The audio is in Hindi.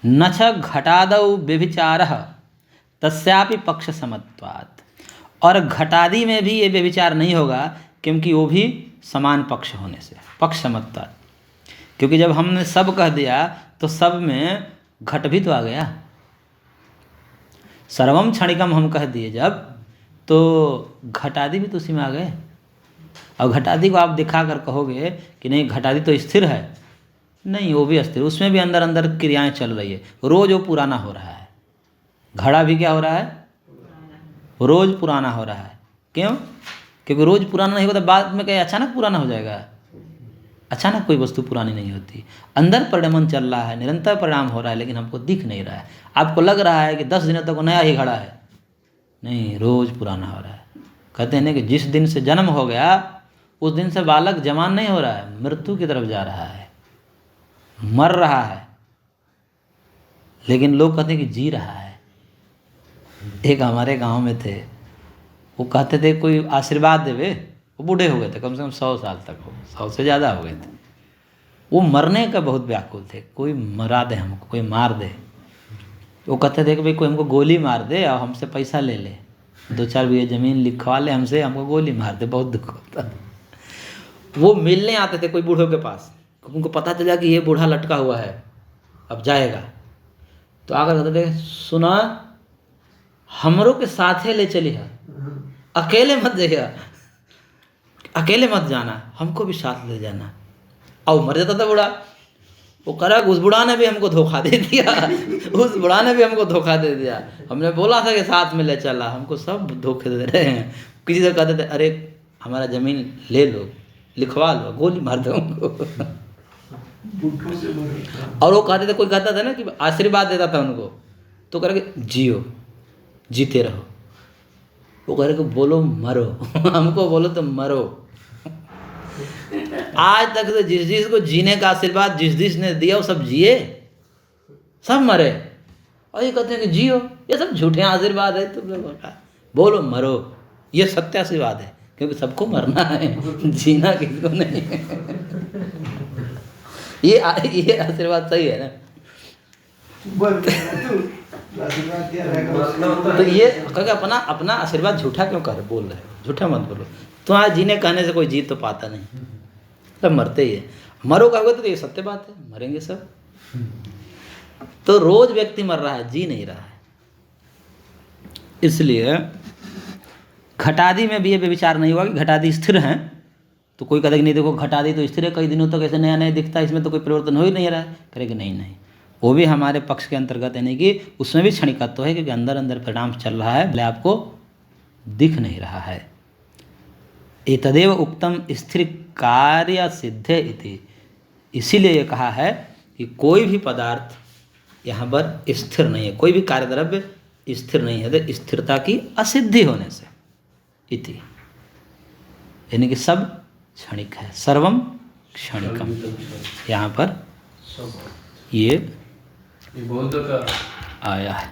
न च घटादौ व्यभिचारः तस्यापि पक्ष समत्वात्। और घटादि में भी ये व्यभिचार नहीं होगा, क्योंकि वो भी समान पक्ष होने से, पक्ष समत्वात्। क्योंकि जब हमने सब कह दिया तो सब में घट भी तो आ गया। सर्वम क्षणिकम हम कह दिए जब, तो घटादि भी तो उसी में आ गए। और घटादि को आप दिखा कर कहोगे कि नहीं घटादि तो स्थिर है, नहीं वो भी अस्थिर, उसमें भी अंदर अंदर क्रियाएं चल रही है, रोज वो पुराना हो रहा है। घड़ा भी क्या हो रहा है, रोज पुराना हो रहा है। क्यों? क्योंकि रोज पुराना नहीं होता, बाद में क्या अचानक पुराना हो जाएगा? अचानक कोई वस्तु पुरानी नहीं होती, अंदर परिणमन चल रहा है, निरंतर परिणाम हो रहा है, लेकिन हमको दिख नहीं रहा है। आपको लग रहा है कि 10 दिनों तक नया ही घड़ा है, नहीं रोज पुराना हो रहा है। कहते हैं कि जिस दिन से जन्म हो गया उस दिन से बालक जवान नहीं हो रहा है, मृत्यु की तरफ जा रहा है, मर रहा है, लेकिन लोग कहते हैं कि जी रहा है। एक हमारे गांव में थे, वो कहते थे कोई आशीर्वाद देवे, वो बूढ़े हो गए थे, कम से कम 100 साल तक हो, 100 से ज़्यादा हो गए थे। वो मरने का बहुत व्याकुल थे, कोई मरा दे हमको, कोई मार दे। वो कहते थे कि भाई कोई हमको गोली मार दे और हमसे पैसा ले ले, 2-4 बीघे ज़मीन लिखवा ले हमसे, हमको गोली मार दे, बहुत दुख होता। वो मिलने आते थे कोई बूढ़ों के पास, उनको पता चला कि ये बूढ़ा लटका हुआ है, अब जाएगा, तो आकर कहते थे सुना हमरों के साथ ले चलिए, अकेले मत जाइए, अकेले मत जाना, हमको भी साथ ले जाना। और मर जाता था बूढ़ा। वो करा उस बूढ़ा ने भी हमको धोखा दे दिया, उस बूढ़ा ने भी हमको धोखा दे दिया। हमने बोला था कि साथ में ले चला, हमको सब धोखे दे रहे हैं। किसी से कहते थे अरे हमारा ज़मीन ले लो, लिखवा लो, गोली मार दो हमको। और वो कहते थे, कोई कहता था ना कि आशीर्वाद देता था उनको, तो कह रहे जियो, जीते रहो। वो कह रहे कि बोलो मरो, हमको बोलो तो मरो। आज तक तो जिस जिस को जीने का आशीर्वाद जिस जिस ने दिया वो सब जिए, सब मरे, और ये कहते हैं कि जियो। ये सब झूठे आशीर्वाद है, तुम लोगों का बोलो मरो, ये सत्य आशीर्वाद है, क्योंकि सबको मरना है, जीना किसको नहीं। ये आशीर्वाद सही है ना? तो ये कह अपना अपना आशीर्वाद झूठा क्यों कर बोल रहे हो? झूठा मत बोलो। तुम्हारा जीने कहने से कोई जीत तो पाता नहीं, सब मरते ही है। मरो कहोगे तो ये सत्य बात है, मरेंगे सब। तो रोज व्यक्ति मर रहा है, जी नहीं रहा है। इसलिए घटादि में भी ये विचार नहीं हुआ कि घटादि स्थिर हैं। तो कोई कहेगा नहीं देखो घटादि तो स्थिर है, कई दिनों तक ऐसे नया नया दिखता है, इसमें तो कोई परिवर्तन हो ही नहीं रहा है। कहेगा नहीं नहीं, वो भी हमारे पक्ष के अंतर्गत है, नहीं कि उसमें भी क्षणिकत्व है, क्योंकि अंदर अंदर परिणाम चल रहा है, भले आपको दिख नहीं रहा है। एतदेव उक्तम स्थिर कार्य सिद्धे इति, इसीलिए ये कहा है कि कोई भी पदार्थ यहाँ पर स्थिर नहीं है, कोई भी कार्य द्रव्य स्थिर नहीं है, तो स्थिरता की असिद्धि होने से इति, यानी कि सब क्षणिक है, सर्वम क्षणिकम। यहाँ पर ये आया है।